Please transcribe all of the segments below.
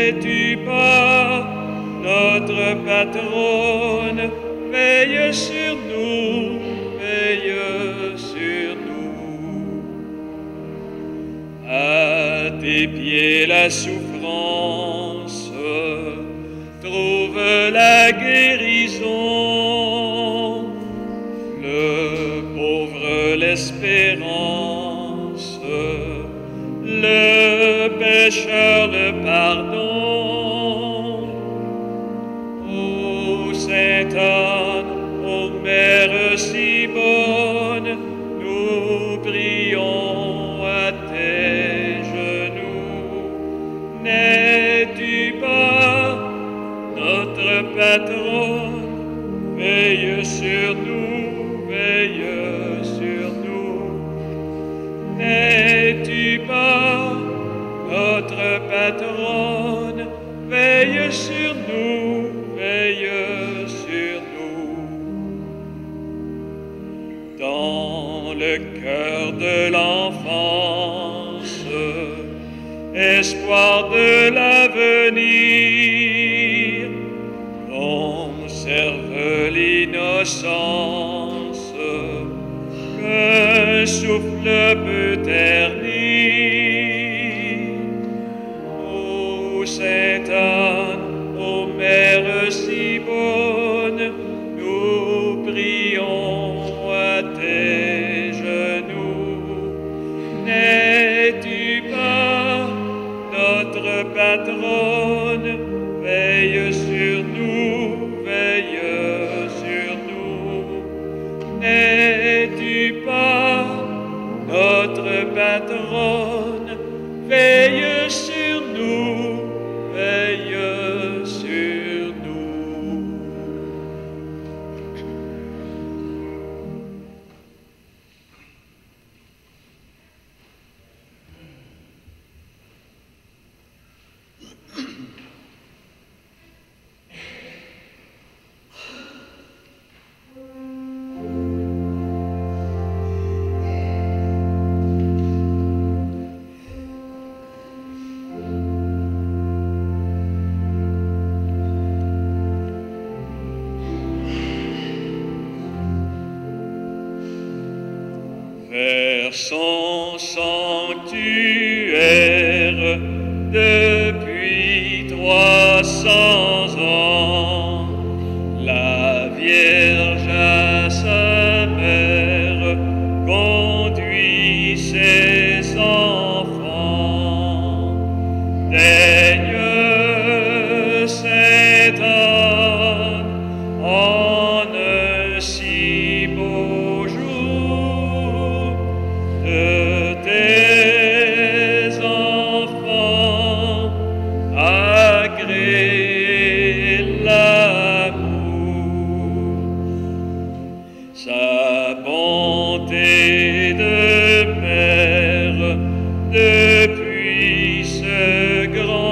N'es-tu pas notre patronne? Veille sur nous, veille sur nous. À tes pieds la souffrance trouve la guérison, le pauvre l'espérance, le pécheur le pardon. Ô Sainte Anne, ô Mère si bonne, nous prions à tes genoux. N'es-tu pas notre patronne? Veille sur nous, veille sur nous. N'es-tu pas notre patronne? Veille sur nous, veille sur nous. Dans le cœur de l'enfance, espoir de l'avenir, conserve l'innocence qu'un souffle peut ternir. Ô Sainte Anne, ô Mère si bonne, nous prions à tes genoux. N'es-tu pas notre patronne? Veille sur nous, veille sur nous. N'es-tu pas notre patronne? Veille sur nous, veille sur nous. Vers son sanctuaire depuis 300 ans, la Vierge à sa mère conduit ses enfants. Daigne, Sainte Anne, en un si beau jour, de tes enfants agréer l'amour. Sa bonté de mère depuis ce grand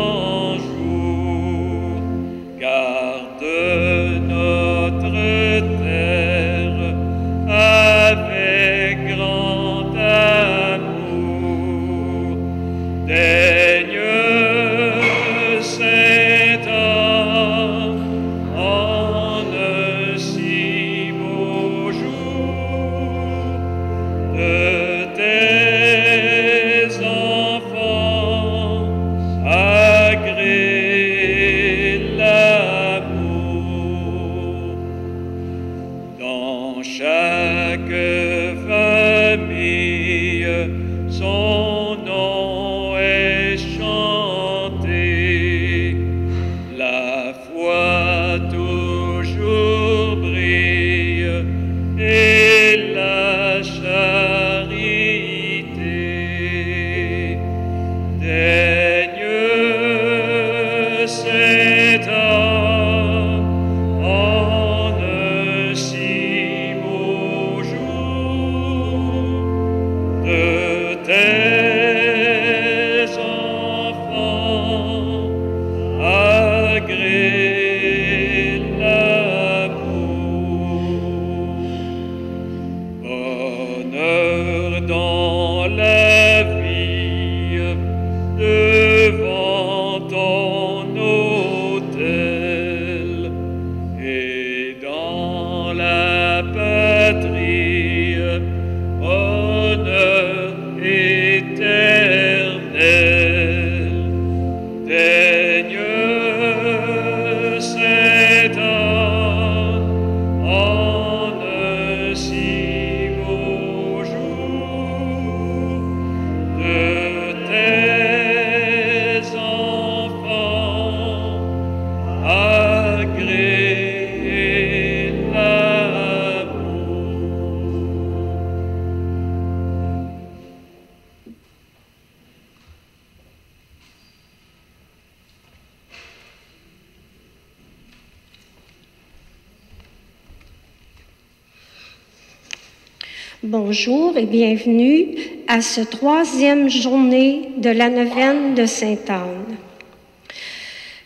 Bonjour et bienvenue à ce 3e journée de la neuvaine de Sainte-Anne.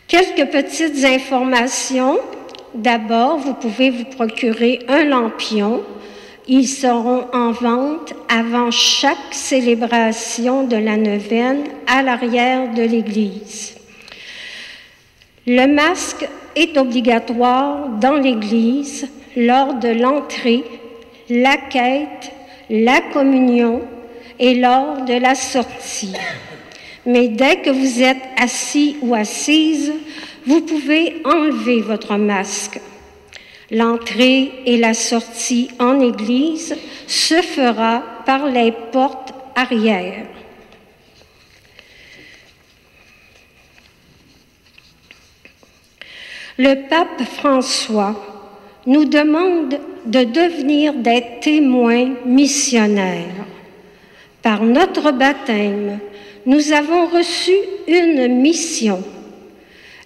Quelques petites informations. D'abord, vous pouvez vous procurer un lampion. Ils seront en vente avant chaque célébration de la neuvaine à l'arrière de l'église. Le masque est obligatoire dans l'église lors de l'entrée, la quête, la communion et lors de la sortie. Mais dès que vous êtes assis ou assise, vous pouvez enlever votre masque. L'entrée et la sortie en église se fera par les portes arrière. Le pape François nous demande de devenir des témoins missionnaires. Par notre baptême, nous avons reçu une mission.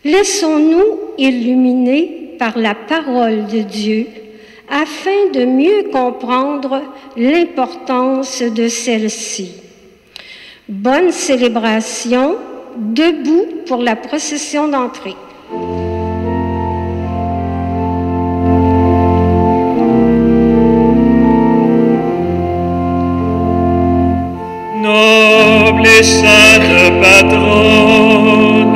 Laissons-nous illuminer par la parole de Dieu afin de mieux comprendre l'importance de celle-ci. Bonne célébration, debout pour la procession d'entrée. Noble et sainte patronne,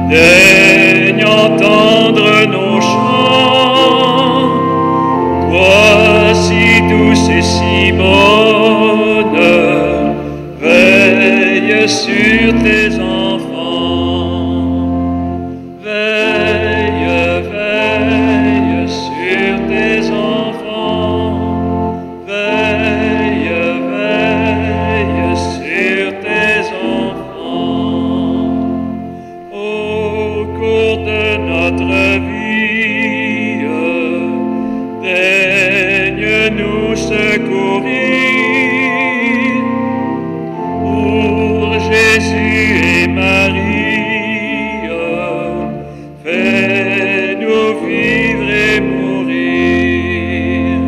daigne entendre nos chants. Toi si douce et si bonne, veille sur tes enfants. Veille, veille sur tes enfants. Veille, veille sur tes enfants. Au cours de notre vie, daigne nous secourir. Pour Jésus et Marie, fais-nous vivre et mourir.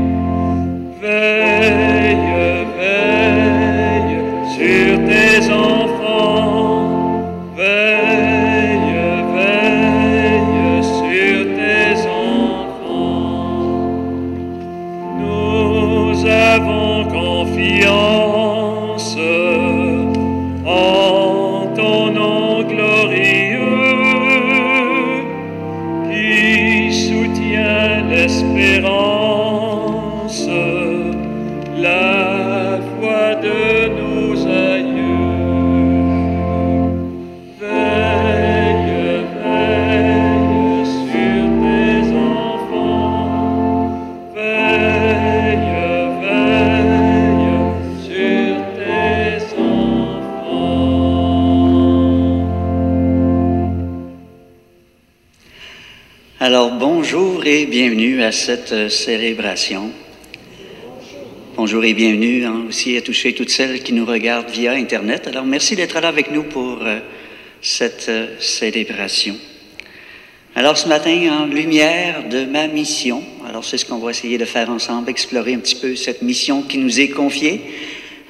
Veille, veille sur tes enfants. Veille, veille sur tes enfants. Nous avons confiance en ton nom glorieux qui soutient l'espérance, la foi de nos aïeux. Veille, veille sur tes enfants. Veille, veille sur tes enfants. Alors, bonjour et bienvenue à cette célébration. Bonjour et bienvenue aussi à tous et toutes celles qui nous regardent via Internet. Alors, merci d'être là avec nous pour cette célébration. Alors, ce matin, en lumière de ma mission, alors c'est ce qu'on va essayer de faire ensemble, explorer un petit peu cette mission qui nous est confiée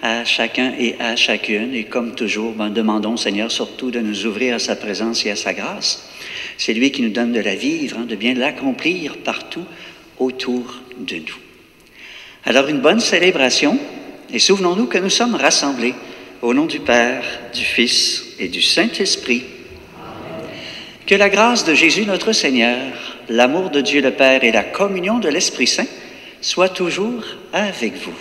à chacun et à chacune. Et comme toujours, demandons au Seigneur surtout de nous ouvrir à sa présence et à sa grâce. C'est lui qui nous donne de la vivre, de bien l'accomplir partout autour de nous. Alors, une bonne célébration, et souvenons-nous que nous sommes rassemblés au nom du Père, du Fils et du Saint-Esprit. Que la grâce de Jésus notre Seigneur, l'amour de Dieu le Père et la communion de l'Esprit Saint soient toujours avec vous.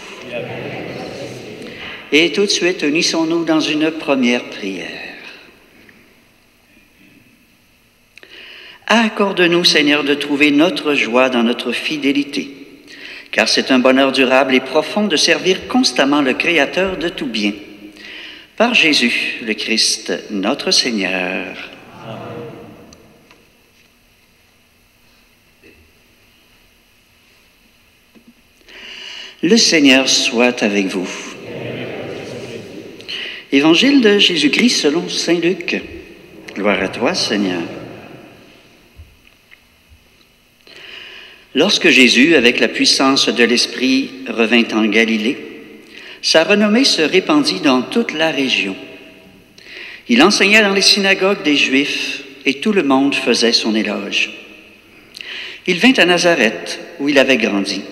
Et tout de suite, unissons-nous dans une première prière. Accorde-nous, Seigneur, de trouver notre joie dans notre fidélité, car c'est un bonheur durable et profond de servir constamment le Créateur de tout bien. Par Jésus, le Christ, notre Seigneur. Amen. Le Seigneur soit avec vous. Évangile de Jésus-Christ selon saint Luc. Gloire à toi, Seigneur. Lorsque Jésus, avec la puissance de l'Esprit, revint en Galilée, sa renommée se répandit dans toute la région. Il enseigna dans les synagogues des Juifs et tout le monde faisait son éloge. Il vint à Nazareth, où il avait grandi.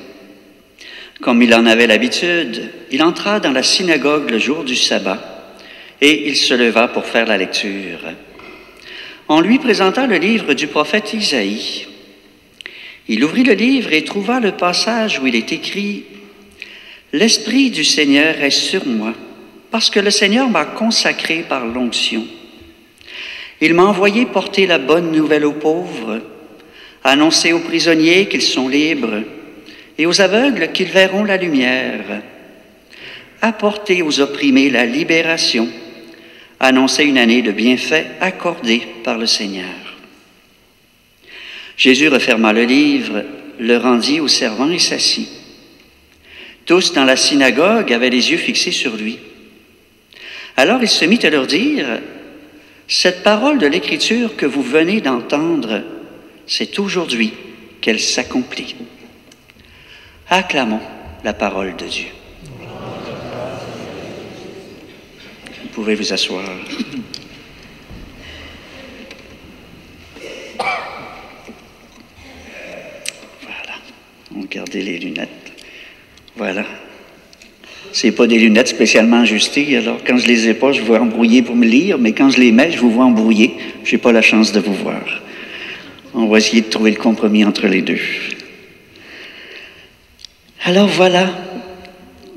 Comme il en avait l'habitude, il entra dans la synagogue le jour du sabbat et il se leva pour faire la lecture. On lui présenta le livre du prophète Isaïe. Il ouvrit le livre et trouva le passage où il est écrit « L'Esprit du Seigneur est sur moi, parce que le Seigneur m'a consacré par l'onction. Il m'a envoyé porter la bonne nouvelle aux pauvres, annoncer aux prisonniers qu'ils sont libres et aux aveugles qu'ils verront la lumière, apporter aux opprimés la libération, annoncer une année de bienfaits accordée par le Seigneur. » Jésus referma le livre, le rendit au servant et s'assit. Tous dans la synagogue avaient les yeux fixés sur lui. Alors il se mit à leur dire, « Cette parole de l'Écriture que vous venez d'entendre, c'est aujourd'hui qu'elle s'accomplit. » Acclamons la parole de Dieu. Vous pouvez vous asseoir. Regardez les lunettes. Voilà. C'est pas des lunettes spécialement ajustées, alors quand je les ai pas, je vois embrouillé pour me lire, mais quand je les mets, je vous vois embrouillé. J'ai pas la chance de vous voir. On va essayer de trouver le compromis entre les deux. Alors voilà,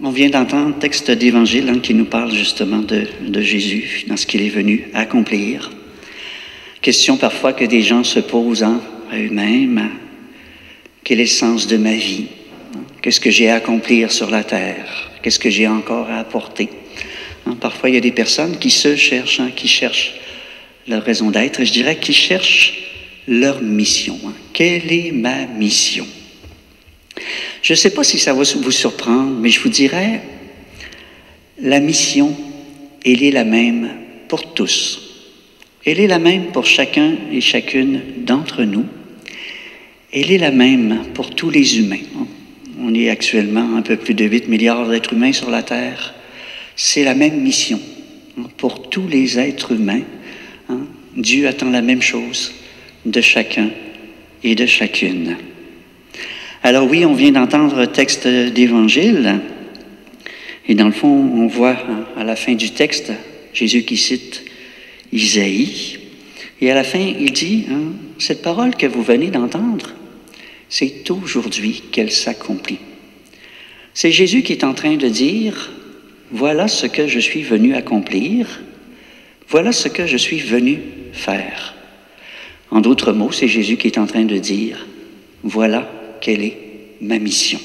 on vient d'entendre un texte d'évangile qui nous parle justement de Jésus, dans ce qu'il est venu accomplir. Question parfois que des gens se posent à eux-mêmes. Quel est le sens de ma vie? Qu'est-ce que j'ai à accomplir sur la terre? Qu'est-ce que j'ai encore à apporter? Parfois, il y a des personnes qui se cherchent, qui cherchent leur raison d'être, je dirais qui cherchent leur mission. Quelle est ma mission? Je ne sais pas si ça va vous surprendre, mais je vous dirais, la mission, elle est la même pour tous. Elle est la même pour chacun et chacune d'entre nous. Elle est la même pour tous les humains. On est actuellement un peu plus de 8 milliards d'êtres humains sur la Terre. C'est la même mission pour tous les êtres humains. Dieu attend la même chose de chacun et de chacune. Alors oui, on vient d'entendre un texte d'Évangile. Et dans le fond, on voit à la fin du texte, Jésus qui cite Isaïe. Et à la fin, il dit, cette parole que vous venez d'entendre, c'est aujourd'hui qu'elle s'accomplit. C'est Jésus qui est en train de dire, voilà ce que je suis venu accomplir, voilà ce que je suis venu faire. En d'autres mots, c'est Jésus qui est en train de dire, voilà quelle est ma mission.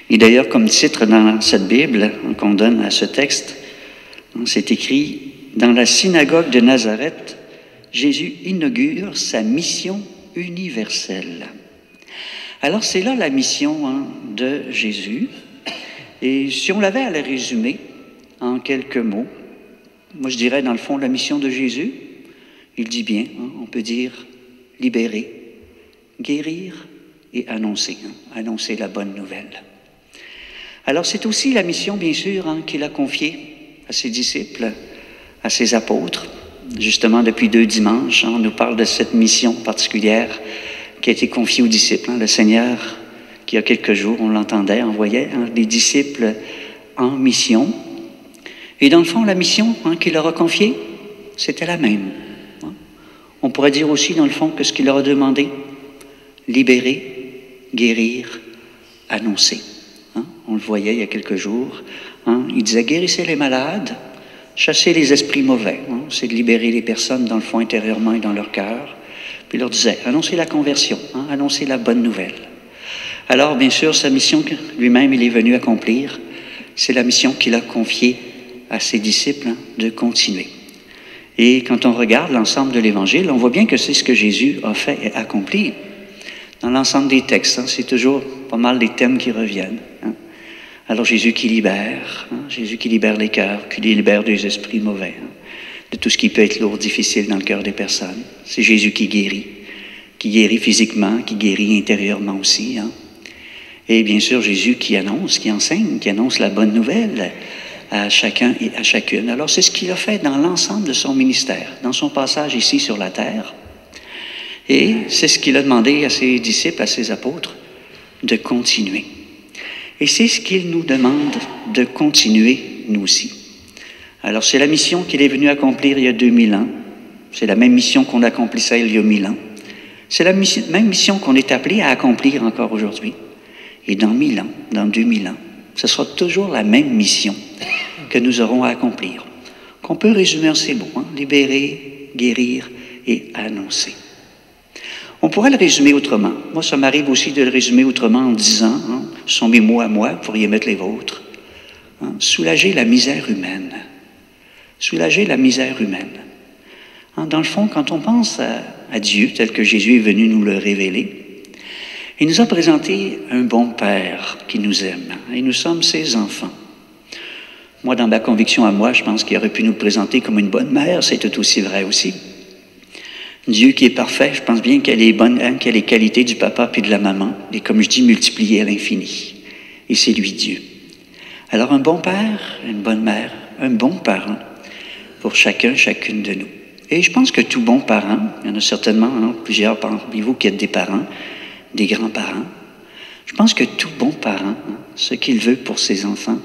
Et d'ailleurs, comme titre dans cette Bible qu'on donne à ce texte, c'est écrit, dans la synagogue de Nazareth, Jésus inaugure sa mission universelle. Alors c'est là la mission de Jésus. Et si on l'avait à la résumer en quelques mots, moi je dirais dans le fond la mission de Jésus, il dit bien, on peut dire libérer, guérir et annoncer, annoncer la bonne nouvelle. Alors c'est aussi la mission bien sûr qu'il a confiée à ses disciples, à ses apôtres. Justement, depuis 2 dimanches, on nous parle de cette mission particulière qui a été confiée aux disciples. Le Seigneur, qui il y a quelques jours, on l'entendait, envoyait les disciples en mission. Et dans le fond, la mission qu'il leur a confiée, c'était la même. On pourrait dire aussi, dans le fond, que ce qu'il leur a demandé, libérer, guérir, annoncer. On le voyait il y a quelques jours. Il disait, guérissez les malades, chasser les esprits mauvais, c'est de libérer les personnes dans le fond intérieurement et dans leur cœur. Puis il leur disait, annoncez la conversion, annoncez la bonne nouvelle. Alors, bien sûr, sa mission que lui-même il est venu accomplir, c'est la mission qu'il a confiée à ses disciples de continuer. Et quand on regarde l'ensemble de l'Évangile, on voit bien que c'est ce que Jésus a fait et accompli. Dans l'ensemble des textes, c'est toujours pas mal des thèmes qui reviennent. Alors Jésus qui libère les cœurs, qui libère des esprits mauvais, de tout ce qui peut être lourd, difficile dans le cœur des personnes. C'est Jésus qui guérit. qui guérit physiquement, qui guérit intérieurement aussi. Hein. Et bien sûr, Jésus qui annonce, qui enseigne, qui annonce la bonne nouvelle à chacun et à chacune. Alors, c'est ce qu'il a fait dans l'ensemble de son ministère, dans son passage ici sur la terre. Et c'est ce qu'il a demandé à ses disciples, à ses apôtres, de continuer. Et c'est ce qu'il nous demande de continuer, nous aussi. Alors, c'est la mission qu'il est venu accomplir il y a 2000 ans. C'est la même mission qu'on accomplissait il y a 1000 ans. C'est la même mission qu'on est appelé à accomplir encore aujourd'hui. Et dans 1000 ans, dans 2000 ans, ce sera toujours la même mission que nous aurons à accomplir, qu'on peut résumer en ces mots, hein, libérer, guérir et annoncer. On pourrait le résumer autrement. Moi, ça m'arrive aussi de le résumer autrement en disant, hein, ce sont mes mots à moi, vous pourriez mettre les vôtres, hein, soulager la misère humaine. Soulager la misère humaine. Hein, dans le fond, quand on pense à Dieu, tel que Jésus est venu nous le révéler, il nous a présenté un bon Père qui nous aime, et nous sommes ses enfants. Moi, dans ma conviction à moi, je pense qu'il aurait pu nous présenter comme une bonne mère, c'est tout aussi vrai aussi. Dieu qui est parfait, je pense bien qu'elle est bonne, hein, qu'elle a les qualités du papa puis de la maman, et comme je dis, multipliées à l'infini. Et c'est lui Dieu. Alors un bon père, une bonne mère, un bon parent pour chacun, chacune de nous. Et je pense que tout bon parent, il y en a certainement hein, plusieurs parmi vous qui êtes des parents, des grands-parents, je pense que tout bon parent, hein, ce qu'il veut pour ses enfants,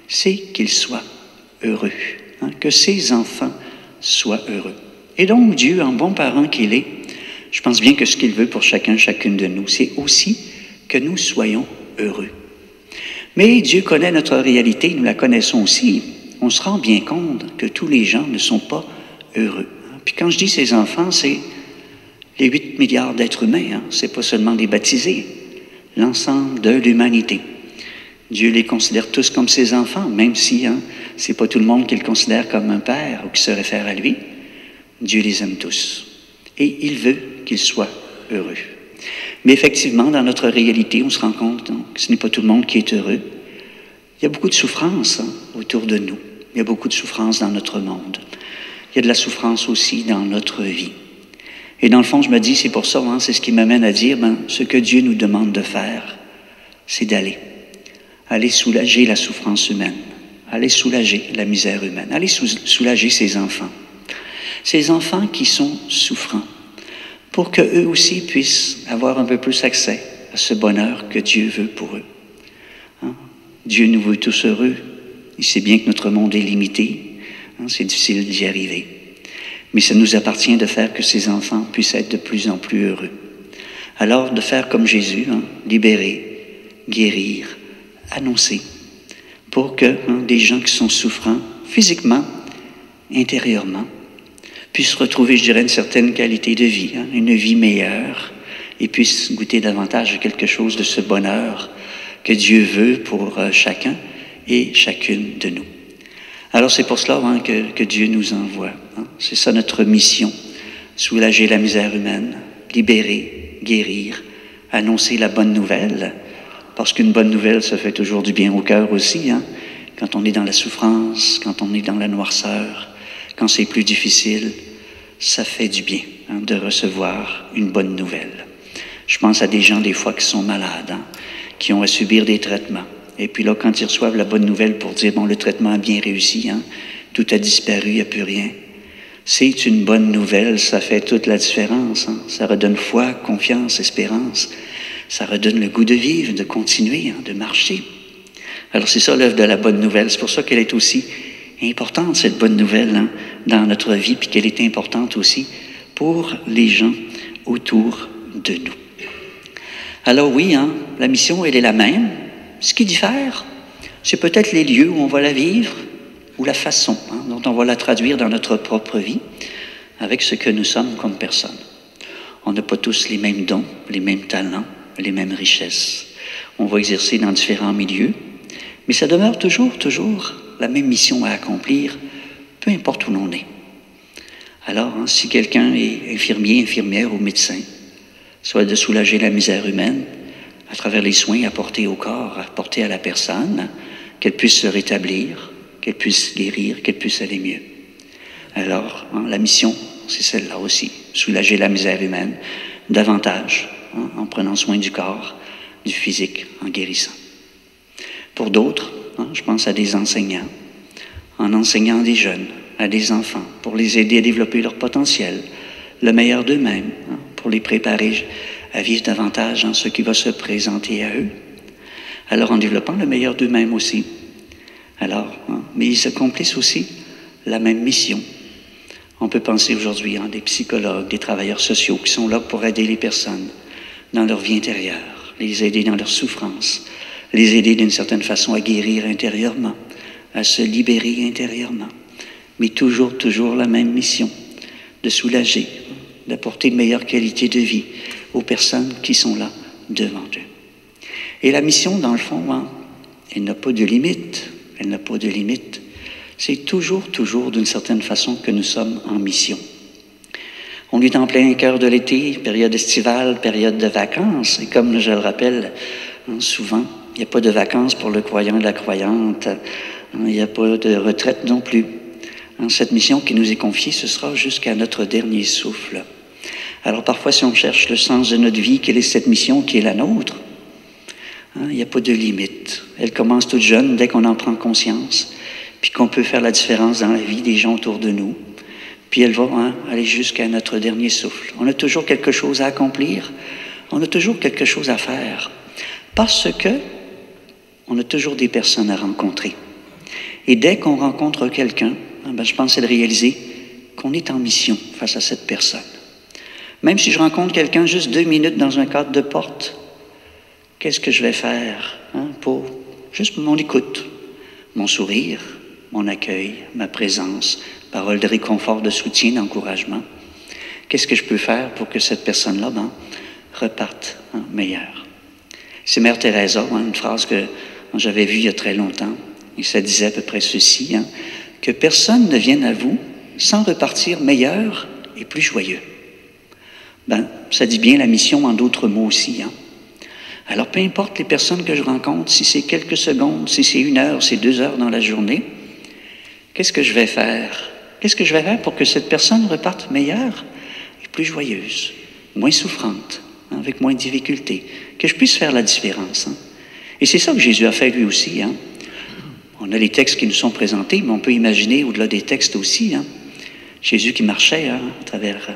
c'est qu'ils soient heureux, hein, que ses enfants soient heureux. Et donc, Dieu, en bon parent qu'il est, je pense bien que ce qu'il veut pour chacun, chacune de nous, c'est aussi que nous soyons heureux. Mais Dieu connaît notre réalité, nous la connaissons aussi. On se rend bien compte que tous les gens ne sont pas heureux. Puis quand je dis ses enfants, c'est les 8 milliards d'êtres humains, hein, c'est pas seulement les baptisés, l'ensemble de l'humanité. Dieu les considère tous comme ses enfants, même si hein, c'est pas tout le monde qui le considère comme un père ou qui se réfère à lui. Dieu les aime tous. Et il veut qu'ils soient heureux. Mais effectivement, dans notre réalité, on se rend compte donc, que ce n'est pas tout le monde qui est heureux. Il y a beaucoup de souffrance hein, autour de nous. Il y a beaucoup de souffrance dans notre monde. Il y a de la souffrance aussi dans notre vie. Et dans le fond, je me dis, c'est pour ça, hein, c'est ce qui m'amène à dire, ce que Dieu nous demande de faire, c'est d'aller. Aller soulager la souffrance humaine. Aller soulager la misère humaine. Aller soulager ses enfants. Ces enfants qui sont souffrants, pour qu'eux aussi puissent avoir un peu plus accès à ce bonheur que Dieu veut pour eux. Hein? Dieu nous veut tous heureux. Il sait bien que notre monde est limité. Hein? C'est difficile d'y arriver. Mais ça nous appartient de faire que ces enfants puissent être de plus en plus heureux. Alors, de faire comme Jésus, hein? Libérer, guérir, annoncer, pour que des gens qui sont souffrants, physiquement, intérieurement, puissent retrouver, je dirais, une certaine qualité de vie, hein, une vie meilleure, et puissent goûter davantage à quelque chose de ce bonheur que Dieu veut pour chacun et chacune de nous. Alors c'est pour cela hein, que Dieu nous envoie. Hein. C'est ça notre mission, soulager la misère humaine, libérer, guérir, annoncer la bonne nouvelle, parce qu'une bonne nouvelle, ça fait toujours du bien au cœur aussi, hein, quand on est dans la souffrance, quand on est dans la noirceur, quand c'est plus difficile, ça fait du bien hein, de recevoir une bonne nouvelle. Je pense à des gens des fois qui sont malades, hein, qui ont à subir des traitements. Et puis là, quand ils reçoivent la bonne nouvelle pour dire, bon, le traitement a bien réussi, hein, tout a disparu, il n'y a plus rien. C'est une bonne nouvelle, ça fait toute la différence. Hein. Ça redonne foi, confiance, espérance. Ça redonne le goût de vivre, de continuer, hein, de marcher. Alors c'est ça l'œuvre de la bonne nouvelle. C'est pour ça qu'elle est aussi importante, cette bonne nouvelle, hein, dans notre vie, puis qu'elle est importante aussi pour les gens autour de nous. Alors oui, hein, la mission, elle est la même. Ce qui diffère, c'est peut-être les lieux où on va la vivre, ou la façon hein, dont on va la traduire dans notre propre vie, avec ce que nous sommes comme personnes. On n'a pas tous les mêmes dons, les mêmes talents, les mêmes richesses. On va exercer dans différents milieux, mais ça demeure toujours la même mission à accomplir, peu importe où l'on est. Alors, hein, si quelqu'un est infirmier, infirmière ou médecin, soit de soulager la misère humaine à travers les soins apportés au corps, apportés à la personne, qu'elle puisse se rétablir, qu'elle puisse guérir, qu'elle puisse aller mieux. Alors, hein, la mission, c'est celle-là aussi, soulager la misère humaine davantage, en prenant soin du corps, du physique, en guérissant. Pour d'autres, je pense à des enseignants, en enseignant des jeunes, à des enfants, pour les aider à développer leur potentiel, le meilleur d'eux-mêmes, pour les préparer à vivre davantage en ce qui va se présenter à eux. Alors en développant le meilleur d'eux-mêmes aussi. Alors, mais ils accomplissent aussi la même mission. On peut penser aujourd'hui à des psychologues, des travailleurs sociaux qui sont là pour aider les personnes dans leur vie intérieure, les aider dans leur souffrance, les aider d'une certaine façon à guérir intérieurement, à se libérer intérieurement. Mais toujours la même mission, de soulager, d'apporter une meilleure qualité de vie aux personnes qui sont là devant eux. Et la mission, dans le fond, elle n'a pas de limite. Elle n'a pas de limite. C'est toujours d'une certaine façon que nous sommes en mission. On est en plein cœur de l'été, période estivale, période de vacances. Et comme je le rappelle souvent, il n'y a pas de vacances pour le croyant et la croyante. Il n'y a pas de retraite non plus. Cette mission qui nous est confiée, ce sera jusqu'à notre dernier souffle. Alors parfois, si on cherche le sens de notre vie, quelle est cette mission qui est la nôtre? Il n'y a pas de limite. Elle commence toute jeune, dès qu'on en prend conscience, puis qu'on peut faire la différence dans la vie des gens autour de nous. Puis elle va aller jusqu'à notre dernier souffle. On a toujours quelque chose à accomplir. On a toujours quelque chose à faire. Parce que on a toujours des personnes à rencontrer. Et dès qu'on rencontre quelqu'un, je pense c'est de réaliser qu'on est en mission face à cette personne. Même si je rencontre quelqu'un juste 2 minutes dans un cadre de porte, qu'est-ce que je vais faire pour juste mon écoute, mon sourire, mon accueil, ma présence, parole de réconfort, de soutien, d'encouragement? Qu'est-ce que je peux faire pour que cette personne-là reparte meilleure? C'est Mère Teresa, une phrase que j'avais vue il y a très longtemps, et ça disait à peu près ceci, que personne ne vienne à vous sans repartir meilleur et plus joyeux. Ça dit bien la mission en d'autres mots aussi. Alors, peu importe les personnes que je rencontre, si c'est quelques secondes, si c'est 1 heure, c'est 2 heures dans la journée, qu'est-ce que je vais faire? Qu'est-ce que je vais faire pour que cette personne reparte meilleure et plus joyeuse, moins souffrante, avec moins de difficultés, que je puisse faire la différence. Et c'est ça que Jésus a fait lui aussi. On a les textes qui nous sont présentés, mais on peut imaginer au-delà des textes aussi. Jésus qui marchait à travers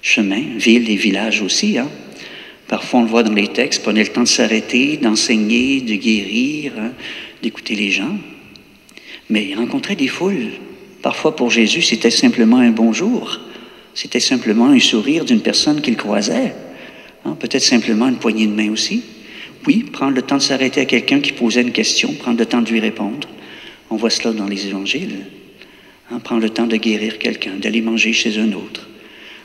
chemins, villes et villages aussi. Parfois, on le voit dans les textes, prenait le temps de s'arrêter, d'enseigner, de guérir, d'écouter les gens. Mais il rencontrait des foules. Parfois, pour Jésus, c'était simplement un bonjour. C'était simplement un sourire d'une personne qu'il croisait. Peut-être simplement une poignée de main aussi. Oui, prendre le temps de s'arrêter à quelqu'un qui posait une question, prendre le temps de lui répondre. On voit cela dans les évangiles. Prendre le temps de guérir quelqu'un, d'aller manger chez un autre.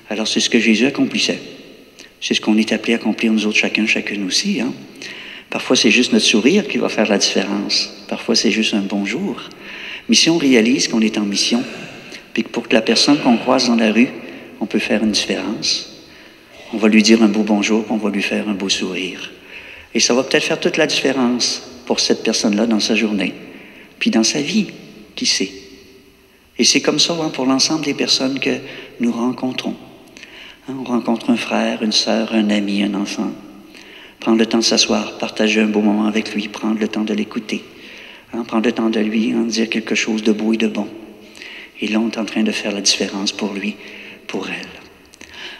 Alors, c'est ce que Jésus accomplissait. C'est ce qu'on est appelé à accomplir nous autres, chacune aussi. Parfois, c'est juste notre sourire qui va faire la différence. Parfois, c'est juste un bonjour. Mais si on réalise qu'on est en mission, puis que pour que la personne qu'on croise dans la rue, on peut faire une différence, on va lui dire un beau bonjour, on va lui faire un beau sourire. Et ça va peut-être faire toute la différence pour cette personne-là dans sa journée, puis dans sa vie, qui sait. Et c'est comme ça pour l'ensemble des personnes que nous rencontrons. On rencontre un frère, une sœur, un ami, un enfant. Prendre le temps de s'asseoir, partager un beau moment avec lui, prendre le temps de l'écouter. Prendre le temps de lui dire quelque chose de beau et de bon. Et là, on est en train de faire la différence pour lui, pour elle.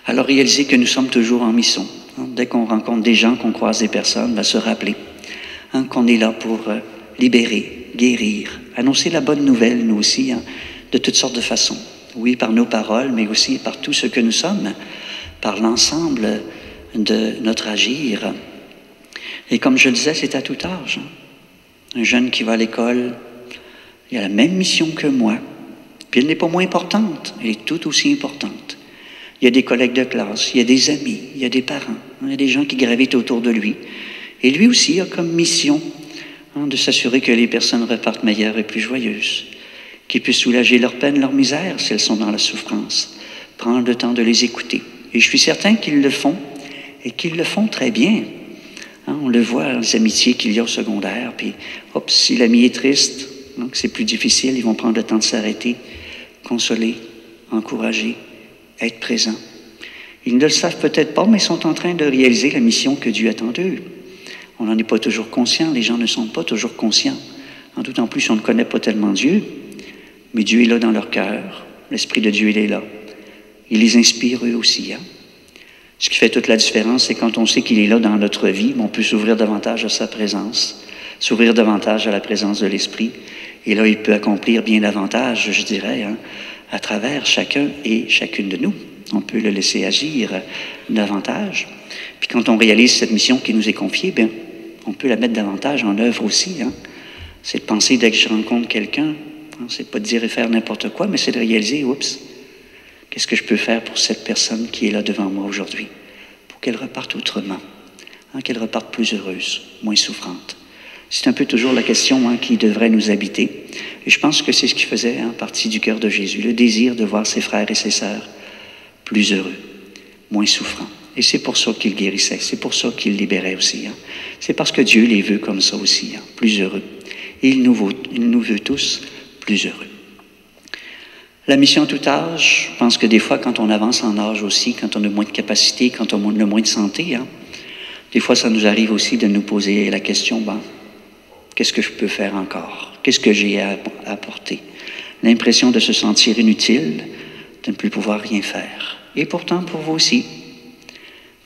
Alors, réaliser que nous sommes toujours en mission. Dès qu'on rencontre des gens, qu'on croise des personnes, se rappeler qu'on est là pour libérer, guérir, annoncer la bonne nouvelle, nous aussi, de toutes sortes de façons. Oui, par nos paroles, mais aussi par tout ce que nous sommes, par l'ensemble de notre agir. Et comme je le disais, c'est à tout âge. Un jeune qui va à l'école, il a la même mission que moi, puis elle n'est pas moins importante, elle est tout aussi importante. Il y a des collègues de classe, il y a des amis, il y a des parents, il y a des gens qui gravitent autour de lui. Et lui aussi a comme mission de s'assurer que les personnes repartent meilleures et plus joyeuses, qu'ils puissent soulager leur peine, leur misère, si elles sont dans la souffrance, prendre le temps de les écouter. Et je suis certain qu'ils le font, et qu'ils le font très bien. On le voit, les amitiés qu'il y a au secondaire, puis si l'ami est triste, que c'est plus difficile, ils vont prendre le temps de s'arrêter, consoler, encourager, être présent. Ils ne le savent peut-être pas, mais sont en train de réaliser la mission que Dieu attend d'eux. On n'en est pas toujours conscient, les gens ne sont pas toujours conscients. D'autant plus, on ne connaît pas tellement Dieu, mais Dieu est là dans leur cœur. L'Esprit de Dieu, il est là. Il les inspire eux aussi. Ce qui fait toute la différence, c'est quand on sait qu'il est là dans notre vie, on peut s'ouvrir davantage à sa présence, s'ouvrir davantage à la présence de l'Esprit. Et là, il peut accomplir bien davantage, je dirais, à travers chacun et chacune de nous. On peut le laisser agir davantage. Puis quand on réalise cette mission qui nous est confiée, bien, on peut la mettre davantage en œuvre aussi. C'est de penser, dès que je rencontre quelqu'un, c'est pas de dire et faire n'importe quoi, mais c'est de réaliser, oups, qu'est-ce que je peux faire pour cette personne qui est là devant moi aujourd'hui, pour qu'elle reparte autrement, qu'elle reparte plus heureuse, moins souffrante. C'est un peu toujours la question qui devrait nous habiter. Et je pense que c'est ce qui faisait partie du cœur de Jésus, le désir de voir ses frères et ses sœurs plus heureux, moins souffrants. Et c'est pour ça qu'il guérissait, c'est pour ça qu'il libérait aussi. C'est parce que Dieu les veut comme ça aussi, plus heureux. Et il nous veut tous plus heureux. La mission à tout âge, je pense que des fois, quand on avance en âge aussi, quand on a moins de capacité, quand on a moins de santé, des fois, ça nous arrive aussi de nous poser la question, qu'est-ce que je peux faire encore? Qu'est-ce que j'ai à apporter? L'impression de se sentir inutile, de ne plus pouvoir rien faire. Et pourtant, pour vous aussi,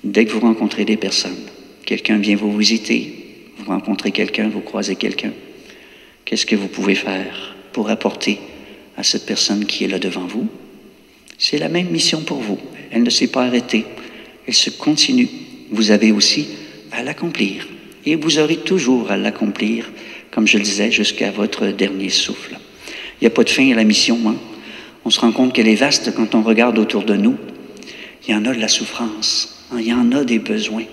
dès que vous rencontrez des personnes, quelqu'un vient vous visiter, vous rencontrez quelqu'un, vous croisez quelqu'un, qu'est-ce que vous pouvez faire pour apporter à cette personne qui est là devant vous? C'est la même mission pour vous. Elle ne s'est pas arrêtée. Elle se continue. Vous avez aussi à l'accomplir. Et vous aurez toujours à l'accomplir, comme je le disais, jusqu'à votre dernier souffle. Il n'y a pas de fin à la mission. On se rend compte qu'elle est vaste quand on regarde autour de nous. Il y en a de la souffrance. Il y en a des besoins.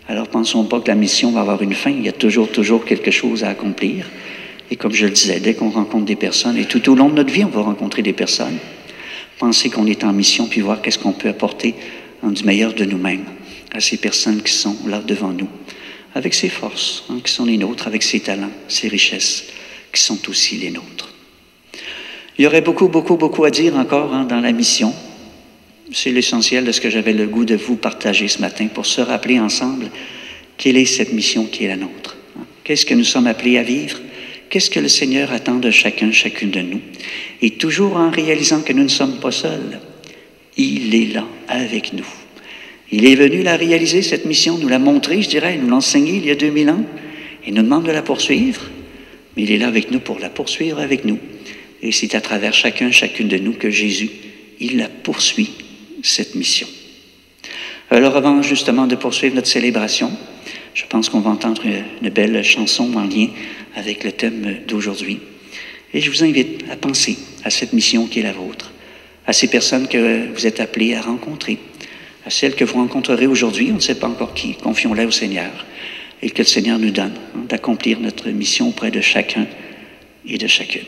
Alors, pensons pas que la mission va avoir une fin. Il y a toujours quelque chose à accomplir. Et comme je le disais, dès qu'on rencontre des personnes, et tout au long de notre vie, on va rencontrer des personnes, penser qu'on est en mission, puis voir qu'est-ce qu'on peut apporter du meilleur de nous-mêmes à ces personnes qui sont là devant nous, avec ses forces, qui sont les nôtres, avec ses talents, ses richesses, qui sont aussi les nôtres. Il y aurait beaucoup à dire encore dans la mission. C'est l'essentiel de ce que j'avais le goût de vous partager ce matin, pour se rappeler ensemble quelle est cette mission qui est la nôtre. Qu'est-ce que nous sommes appelés à vivre? Qu'est-ce que le Seigneur attend de chacune de nous? Et toujours en réalisant que nous ne sommes pas seuls, il est là avec nous. Il est venu la réaliser, cette mission, nous l'a montré, je dirais, nous l'a enseigné il y a 2000 ans, et nous demande de la poursuivre. Mais il est là avec nous pour la poursuivre avec nous. Et c'est à travers chacune de nous que Jésus, il la poursuit, cette mission. Alors avant justement de poursuivre notre célébration, je pense qu'on va entendre une belle chanson en lien avec le thème d'aujourd'hui. Et je vous invite à penser à cette mission qui est la vôtre, à ces personnes que vous êtes appelés à rencontrer, à celles que vous rencontrerez aujourd'hui, on ne sait pas encore qui, confions-les au Seigneur, et que le Seigneur nous donne d'accomplir notre mission auprès de chacun et de chacune.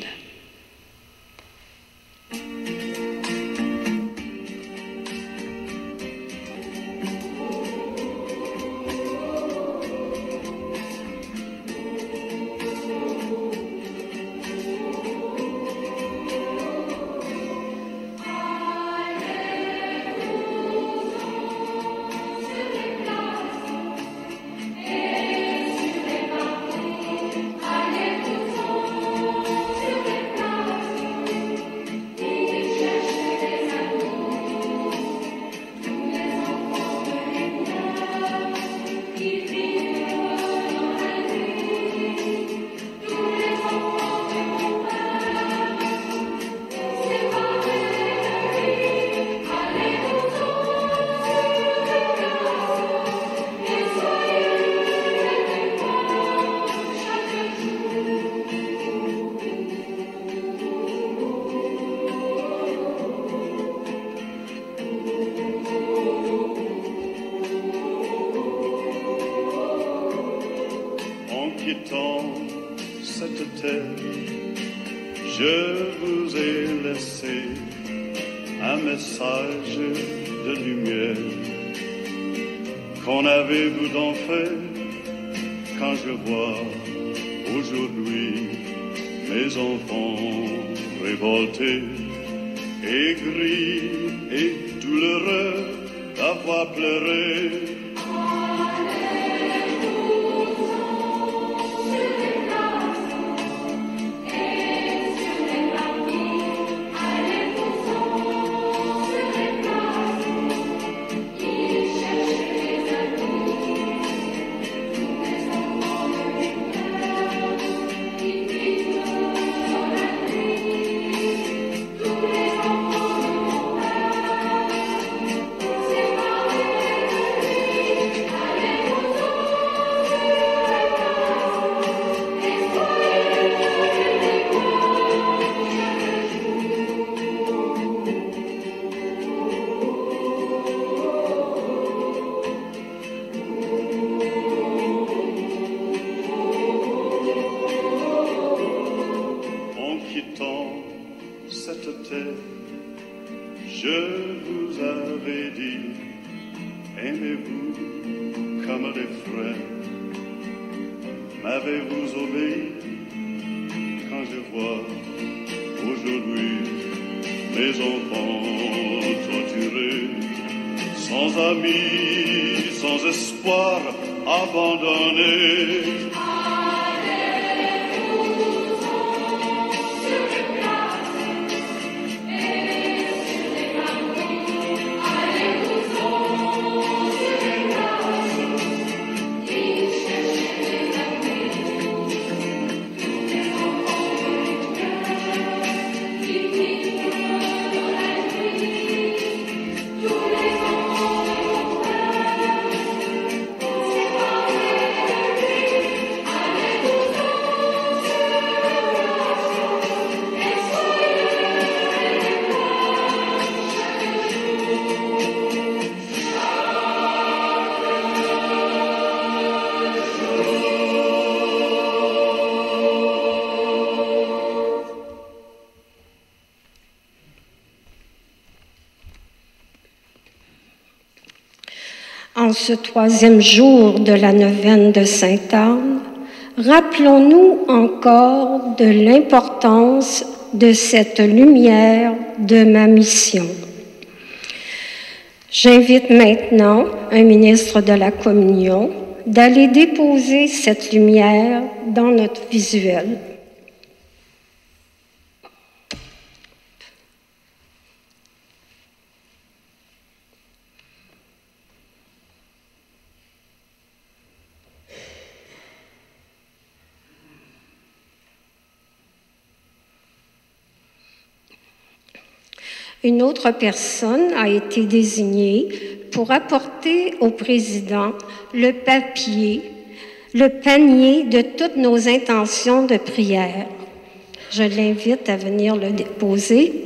cette terre, je vous ai laissé un message de lumière. Qu'en avez-vous donc fait quand je vois aujourd'hui mes enfants révoltés, aigris et douloureux la voix pleurer. Je vous avais dit, aimez-vous comme des frères. M'avez-vous obéi quand je vois aujourd'hui mes enfants torturés, sans amis, sans espoir, abandonnés. En ce troisième jour de la neuvaine de Sainte-Anne, rappelons-nous encore de l'importance de cette lumière de ma mission. J'invite maintenant un ministre de la Communion d'aller déposer cette lumière dans notre visuel. Une autre personne a été désignée pour apporter au président le papier, le panier de toutes nos intentions de prière. Je l'invite à venir le déposer.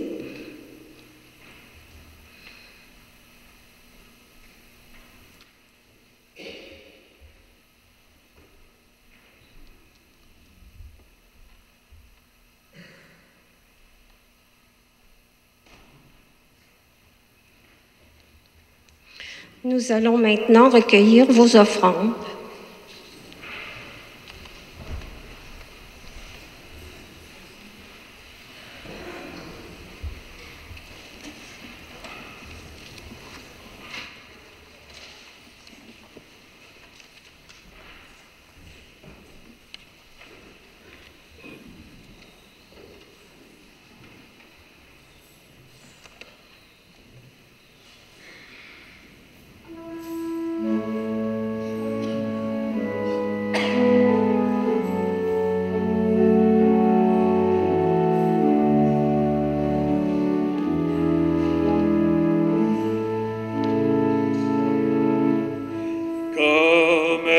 Nous allons maintenant recueillir vos offrandes.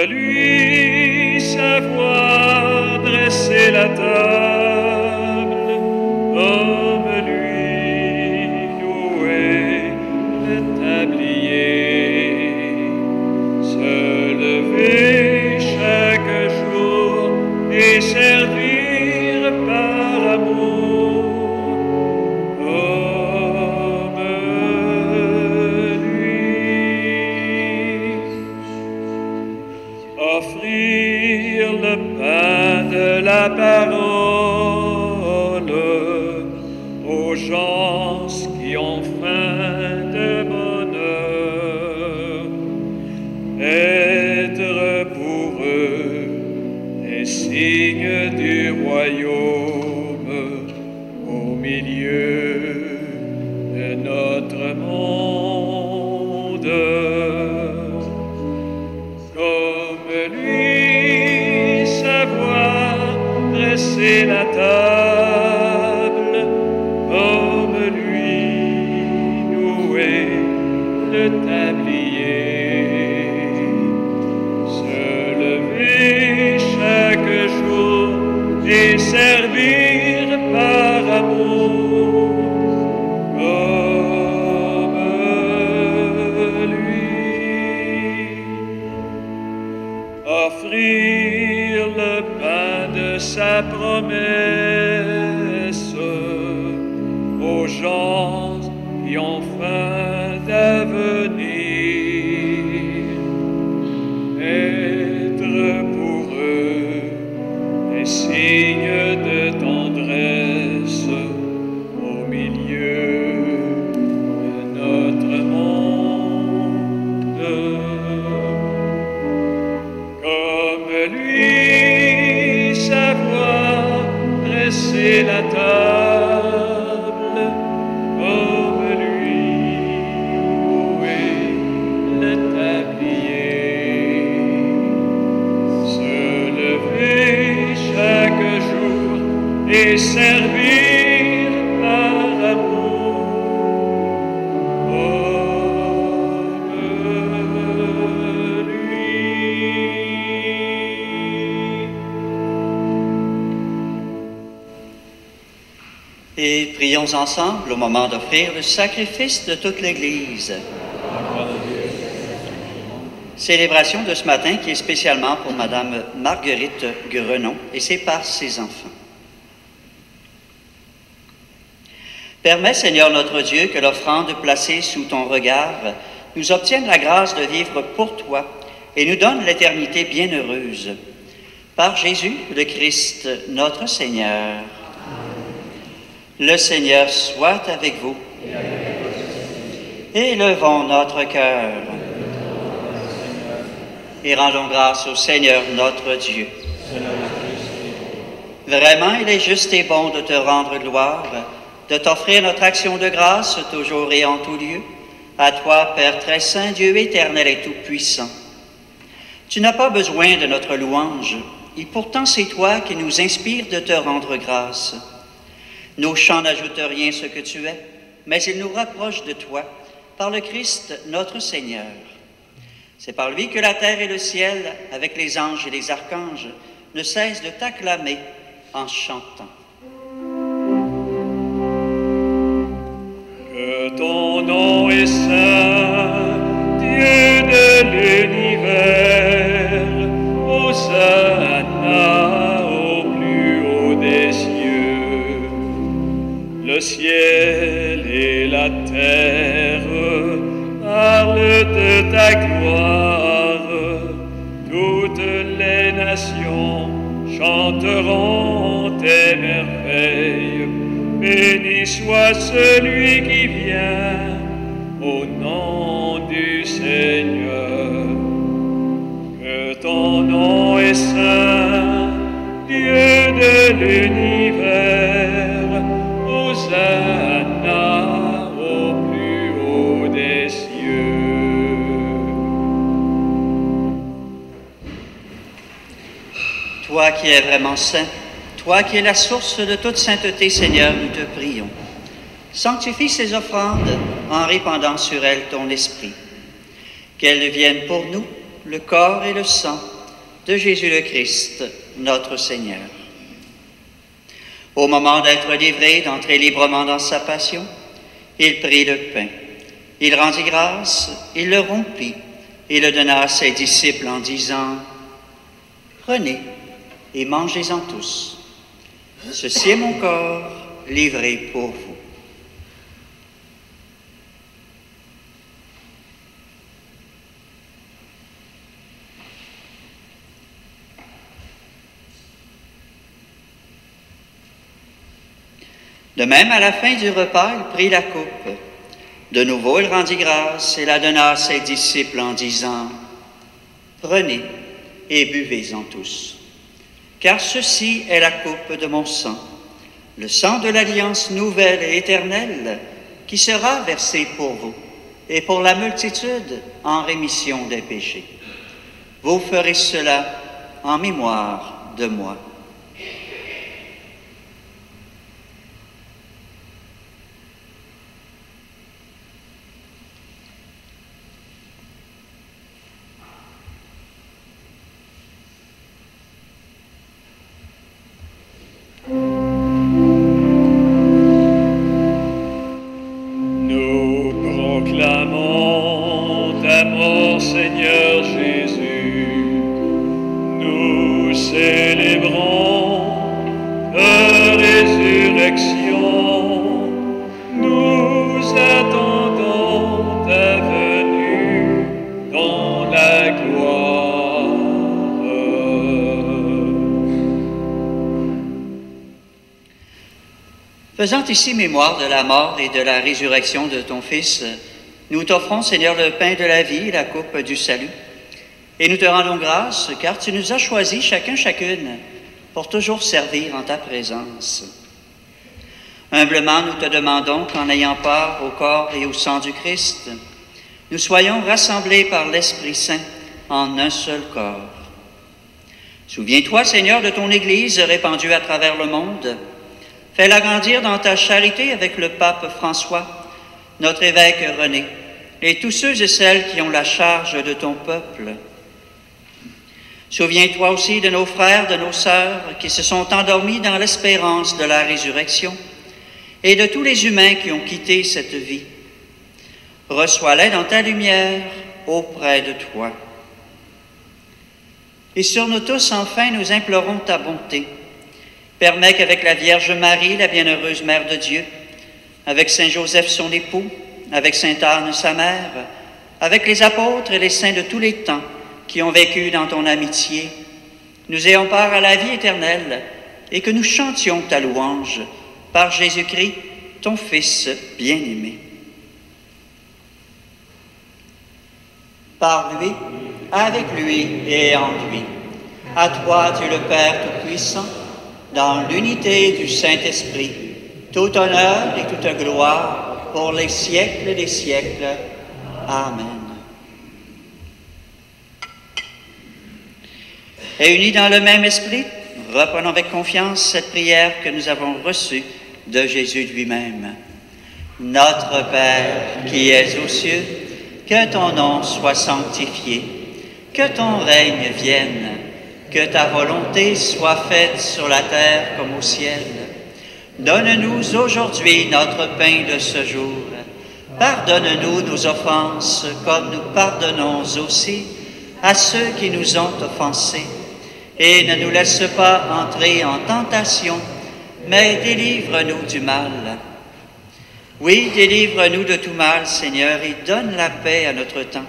Lui savoir dresser la table, comme lui nouer le tablier, se lever chaque jour et servir par amour, comme lui. Offrir le pain de la parole monde. Comme lui, savoir dresser la table, comme lui, nouer le tablier, se lever chaque jour et servir par amour, comme lui. Offrir le pain de sa promesse aux gens qui ont faim d'avenir, être pour eux des signes de tendresse au milieu de notre monde. Comme lui, savoir dresser la table, comme lui, nouer le tablier, se lever chaque jour et servir par amour, comme lui. Et prions ensemble au moment d'offrir le sacrifice de toute l'Église. Célébration de ce matin qui est spécialement pour Madame Marguerite Grenon et c'est par ses enfants. Permets, Seigneur notre Dieu, que l'offrande placée sous ton regard nous obtienne la grâce de vivre pour toi et nous donne l'éternité bienheureuse. Par Jésus, le Christ, notre Seigneur. Le Seigneur soit avec vous. Élevons notre cœur et rendons grâce au Seigneur notre Dieu. Vraiment, il est juste et bon de te rendre gloire, de t'offrir notre action de grâce toujours et en tout lieu, à toi, Père très saint, Dieu éternel et tout-puissant. Tu n'as pas besoin de notre louange, et pourtant c'est toi qui nous inspires de te rendre grâce. Nos chants n'ajoutent rien à ce que tu es, mais ils nous rapprochent de toi, par le Christ notre Seigneur. C'est par lui que la terre et le ciel, avec les anges et les archanges, ne cessent de t'acclamer en chantant. Que ton nom est saint, Dieu de l'univers, Hosanna au plus haut des cieux. Le ciel et la terre parlent de ta gloire, toutes les nations chanteront tes merveilles. Béni soit celui qui vient au nom du Seigneur. Que ton nom est saint, Dieu de l'univers, Hosanna au plus haut des cieux. Toi qui es vraiment saint, toi qui es la source de toute sainteté, Seigneur, nous te prions. Sanctifie ces offrandes en répandant sur elles ton esprit. Qu'elles deviennent pour nous le corps et le sang de Jésus le Christ, notre Seigneur. Au moment d'être livré, d'entrer librement dans sa passion, il prit le pain. Il rendit grâce, il le rompit et le donna à ses disciples en disant « Prenez et mangez-en tous. Ceci est mon corps livré pour vous. » De même, à la fin du repas, il prit la coupe. De nouveau, il rendit grâce et la donna à ses disciples en disant « Prenez et buvez-en tous. Car ceci est la coupe de mon sang, le sang de l'alliance nouvelle et éternelle qui sera versé pour vous et pour la multitude en rémission des péchés. Vous ferez cela en mémoire de moi. Nous proclamons ta mort, Seigneur Jésus. Nous célébrons ta résurrection. Nous attendons ta venue dans la gloire. Faisant ici mémoire de la mort et de la résurrection de ton Fils, nous t'offrons, Seigneur, le pain de la vie et la coupe du salut. Et nous te rendons grâce, car tu nous as choisis chacune pour toujours servir en ta présence. Humblement, nous te demandons qu'en ayant part au corps et au sang du Christ, nous soyons rassemblés par l'Esprit Saint en un seul corps. Souviens-toi, Seigneur, de ton Église répandue à travers le monde. Fais-la grandir dans ta charité avec le pape François, notre évêque René, et tous ceux et celles qui ont la charge de ton peuple. Souviens-toi aussi de nos frères, de nos sœurs qui se sont endormis dans l'espérance de la résurrection et de tous les humains qui ont quitté cette vie. Reçois-les dans ta lumière auprès de toi. Et sur nous tous, enfin, nous implorons ta bonté. Permets qu'avec la Vierge Marie, la bienheureuse Mère de Dieu, avec Saint Joseph son époux, avec Sainte Anne sa mère, avec les apôtres et les saints de tous les temps qui ont vécu dans ton amitié, nous ayons part à la vie éternelle et que nous chantions ta louange par Jésus-Christ, ton Fils bien-aimé. Par lui, avec lui et en lui, à toi, Dieu le Père Tout-Puissant, dans l'unité du Saint-Esprit, tout honneur et toute gloire pour les siècles des siècles. Amen. Réunis dans le même esprit, reprenons avec confiance cette prière que nous avons reçue de Jésus lui-même. Notre Père qui es aux cieux, que ton nom soit sanctifié, que ton règne vienne, que ta volonté soit faite sur la terre comme au ciel. Donne-nous aujourd'hui notre pain de ce jour. Pardonne-nous nos offenses comme nous pardonnons aussi à ceux qui nous ont offensés. Et ne nous laisse pas entrer en tentation, mais délivre-nous du mal. Oui, délivre-nous de tout mal, Seigneur, et donne la paix à notre temps.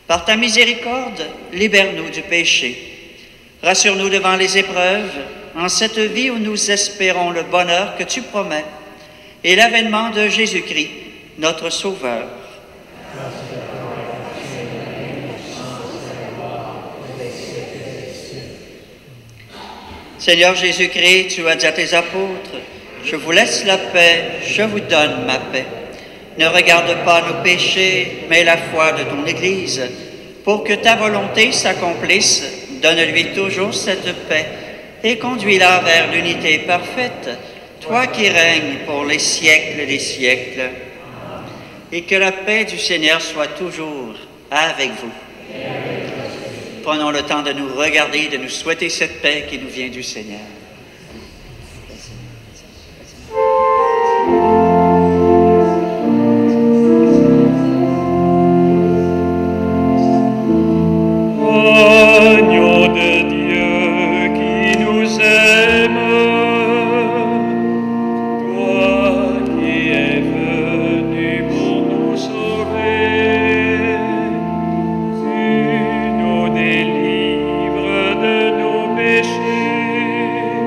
Par ta miséricorde, libère-nous du péché. Rassure-nous devant les épreuves, en cette vie où nous espérons le bonheur que tu promets et l'avènement de Jésus-Christ, notre Sauveur. Seigneur Jésus-Christ, tu as dit à tes apôtres, « Je vous laisse la paix, je vous donne ma paix. Ne regarde pas nos péchés, mais la foi de ton Église. Pour que ta volonté s'accomplisse, donne-lui toujours cette paix et conduis-la vers l'unité parfaite, toi qui règnes pour les siècles des siècles. Et que la paix du Seigneur soit toujours avec vous. » Prenons le temps de nous regarder, de nous souhaiter cette paix qui nous vient du Seigneur. Agneau de Dieu qui nous aime, toi qui es venu pour nous sauver, tu nous délivres de nos péchés.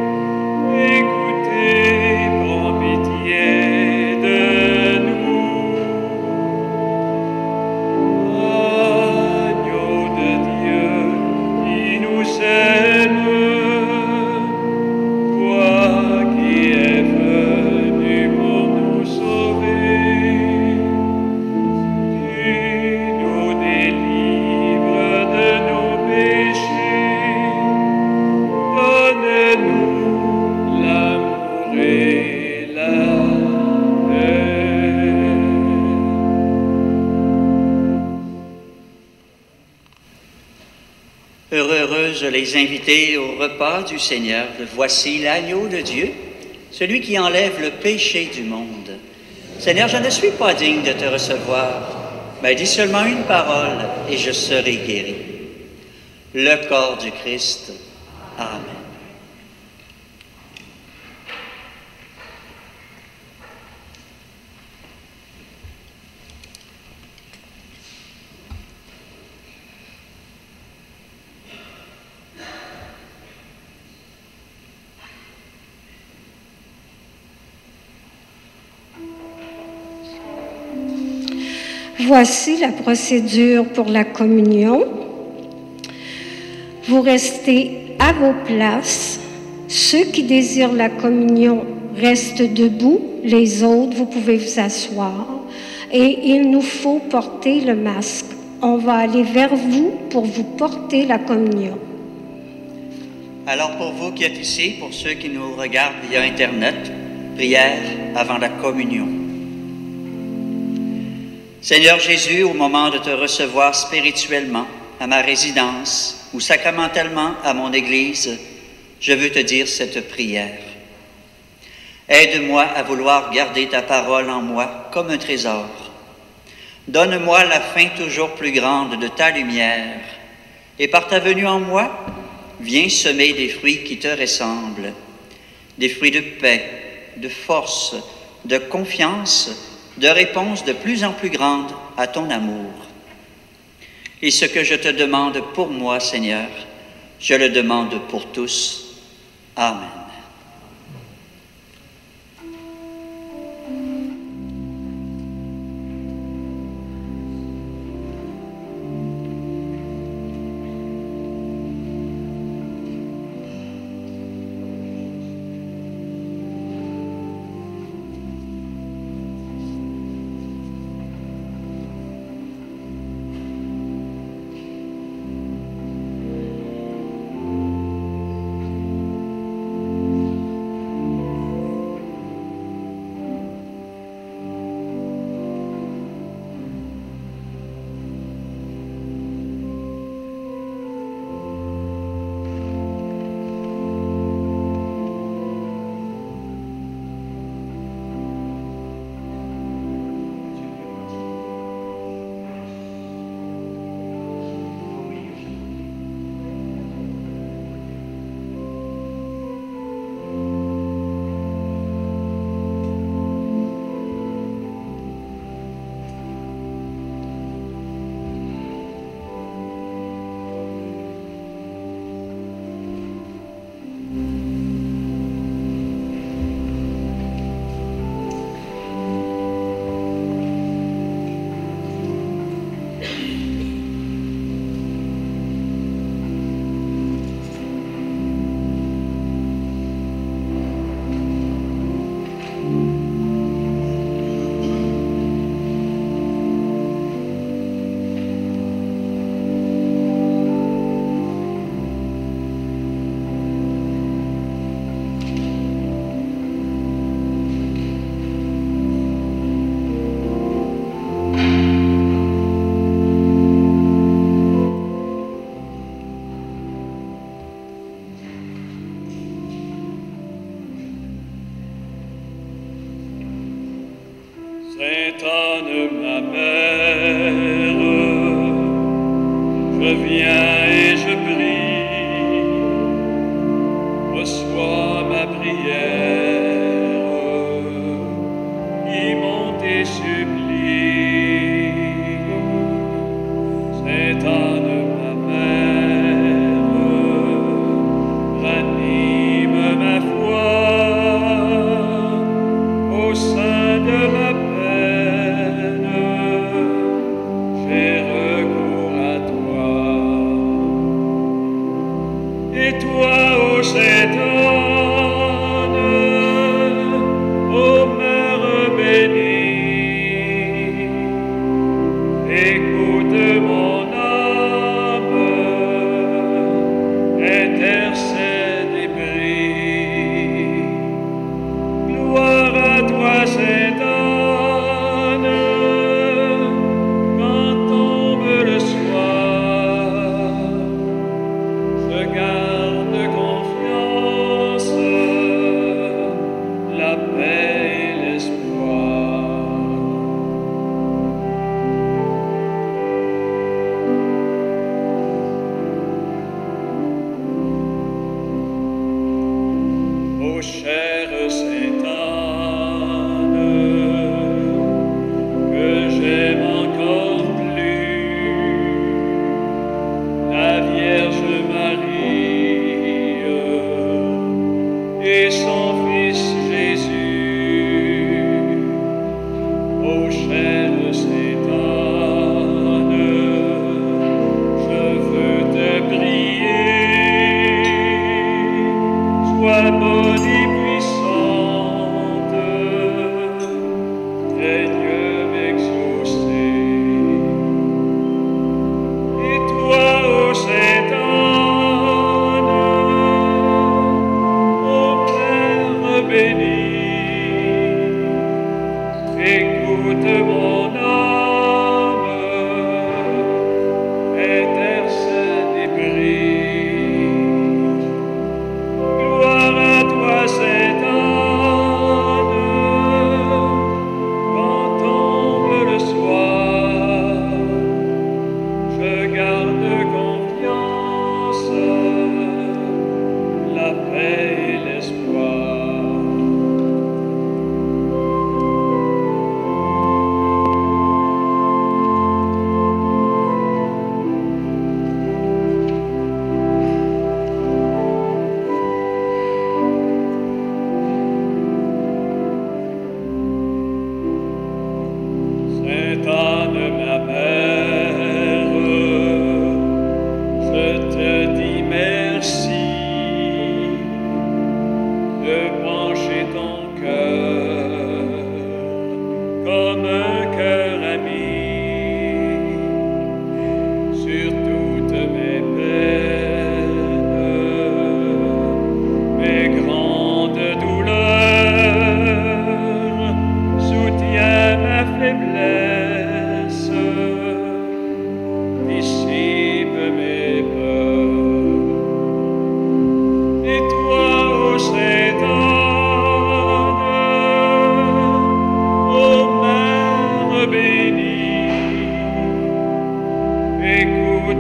Heureuses les invités au repas du Seigneur. Voici l'agneau de Dieu, celui qui enlève le péché du monde. Seigneur, je ne suis pas digne de te recevoir, mais dis seulement une parole et je serai guéri. Le corps du Christ. Amen. Voici la procédure pour la communion. Vous restez à vos places. Ceux qui désirent la communion restent debout. Les autres, vous pouvez vous asseoir. Et il nous faut porter le masque. On va aller vers vous pour vous porter la communion. Alors pour vous qui êtes ici, pour ceux qui nous regardent via Internet, prière avant la communion. Seigneur Jésus, au moment de te recevoir spirituellement à ma résidence ou sacramentellement à mon Église, je veux te dire cette prière. Aide-moi à vouloir garder ta parole en moi comme un trésor. Donne-moi la faim toujours plus grande de ta lumière, et par ta venue en moi, viens semer des fruits qui te ressemblent, des fruits de paix, de force, de confiance, de réponse de plus en plus grande à ton amour. Et ce que je te demande pour moi, Seigneur, je le demande pour tous. Amen. Sainte Anne, ma mère, je viens et je prie, reçois ma prière, qui m'ont tes supplies. Sainte Anne, ma mère, ranime ma foi au sein de ma peine, j'ai recours à toi. Et toi, ô Sainte Anne, ô Mère bénie, écoute mon âme, intercède et prie. Gloire à toi, Sainte Anne, quand tombe le soir,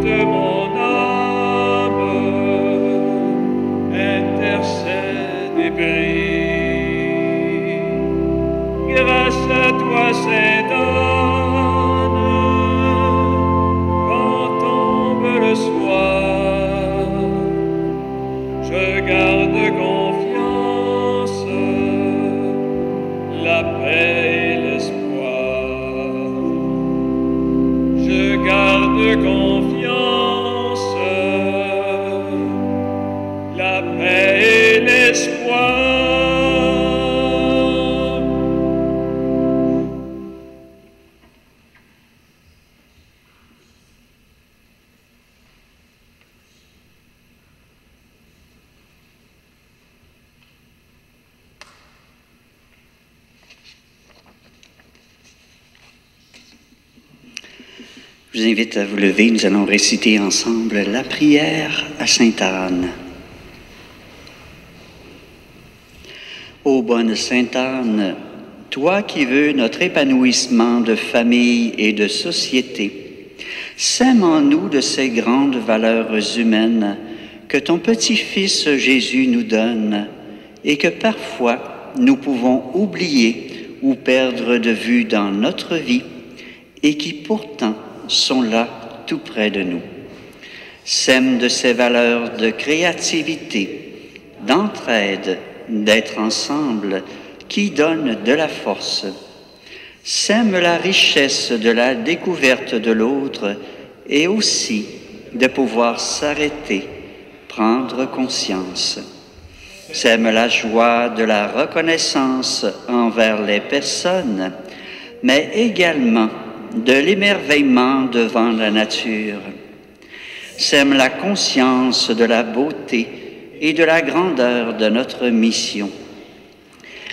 toute mon âme, intercède et prie. Grâce à toi, Sainte Anne, quand tombe le soir, je garde confiance, la paix et l'espoir. Je garde confiance, la paix et l'espoir. Je vous invite à vous lever. Nous allons réciter ensemble la prière à Sainte Anne. Ô bonne Sainte Anne, toi qui veux notre épanouissement de famille et de société, sème en nous de ces grandes valeurs humaines que ton petit-fils Jésus nous donne et que parfois nous pouvons oublier ou perdre de vue dans notre vie et qui pourtant sont là tout près de nous. Sème de ces valeurs de créativité, d'entraide, d'être ensemble, qui donnent de la force. Sème la richesse de la découverte de l'autre et aussi de pouvoir s'arrêter, prendre conscience. Sème la joie de la reconnaissance envers les personnes, mais également de l'émerveillement devant la nature. Sème la conscience de la beauté et de la grandeur de notre mission.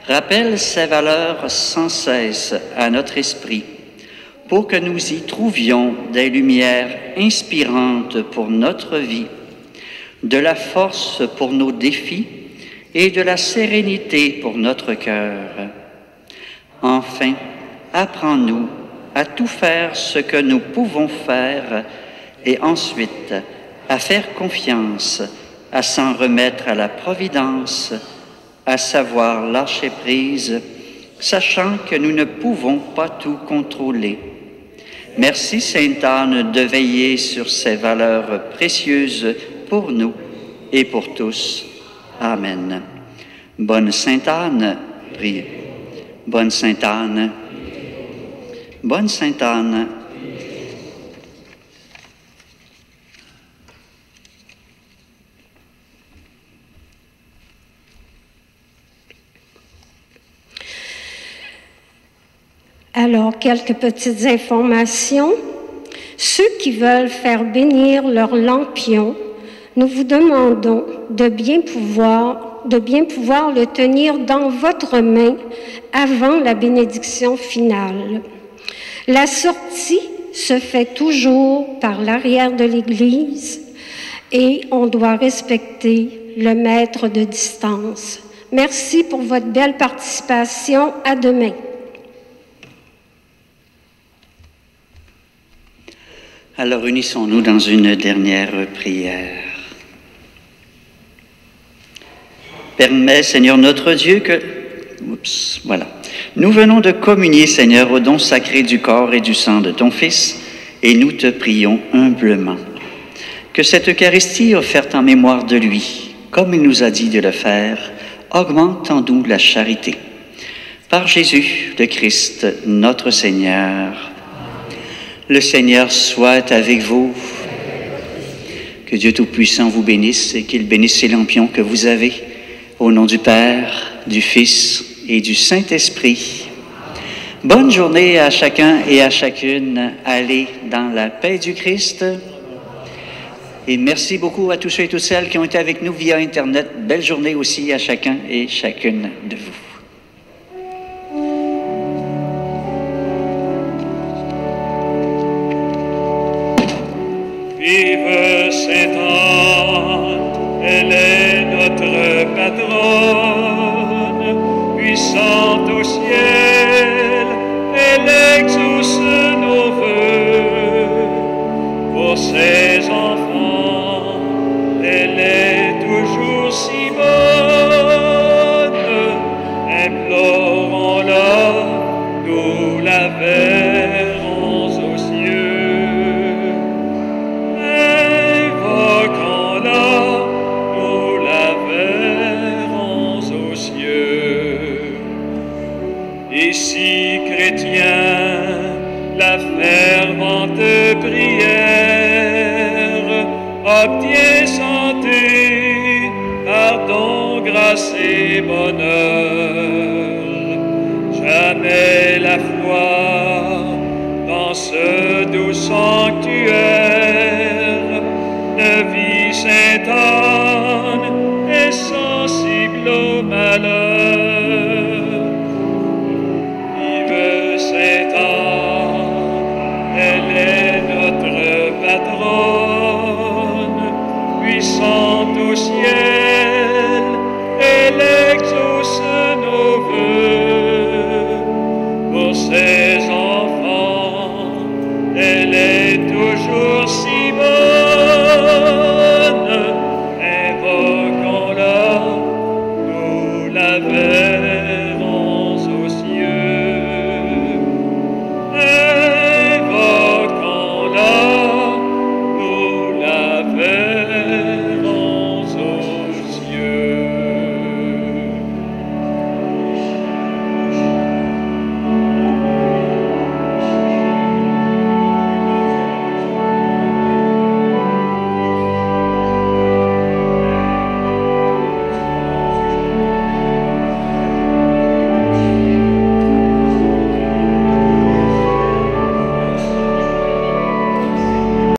Rappelle ces valeurs sans cesse à notre esprit pour que nous y trouvions des lumières inspirantes pour notre vie, de la force pour nos défis et de la sérénité pour notre cœur. Enfin, apprends-nous à tout faire ce que nous pouvons faire et ensuite à faire confiance, à s'en remettre à la providence, à savoir lâcher prise, sachant que nous ne pouvons pas tout contrôler. Merci Sainte Anne de veiller sur ces valeurs précieuses pour nous et pour tous. Amen. Bonne Sainte Anne, priez. Bonne Sainte Anne, bonne Sainte Anne. Alors, quelques petites informations. Ceux qui veulent faire bénir leur lampion, nous vous demandons de bien pouvoir le tenir dans votre main avant la bénédiction finale. La sortie se fait toujours par l'arrière de l'Église et on doit respecter le mètre de distance. Merci pour votre belle participation. À demain. Alors unissons-nous dans une dernière prière. Permets, Seigneur notre Dieu, que... Nous venons de communier, Seigneur, au don sacré du corps et du sang de ton Fils, et nous te prions humblement que cette Eucharistie offerte en mémoire de lui, comme il nous a dit de le faire, augmente en nous la charité. Par Jésus, le Christ, notre Seigneur. Le Seigneur soit avec vous. Que Dieu Tout-Puissant vous bénisse et qu'il bénisse ces lampions que vous avez. Au nom du Père, du Fils et du Saint-Esprit. Bonne journée à chacun et à chacune. Allez dans la paix du Christ. Et merci beaucoup à tous ceux et toutes celles qui ont été avec nous via Internet. Belle journée aussi à chacun et chacune de vous. Vive Sainte Anne, elle est notre patronne, puissante au ciel, elle exauce nos vœux. Pour ses obtiens santé, pardon, grâce et bonheur. Jamais la foi dans ce doux sanctuaire de vie Sainte Anne est sensible au malheur. Vive Sainte Anne, elle est notre patronne, puissante au ciel, elle exauce nos vœux. Pour ses enfants, elle est toujours si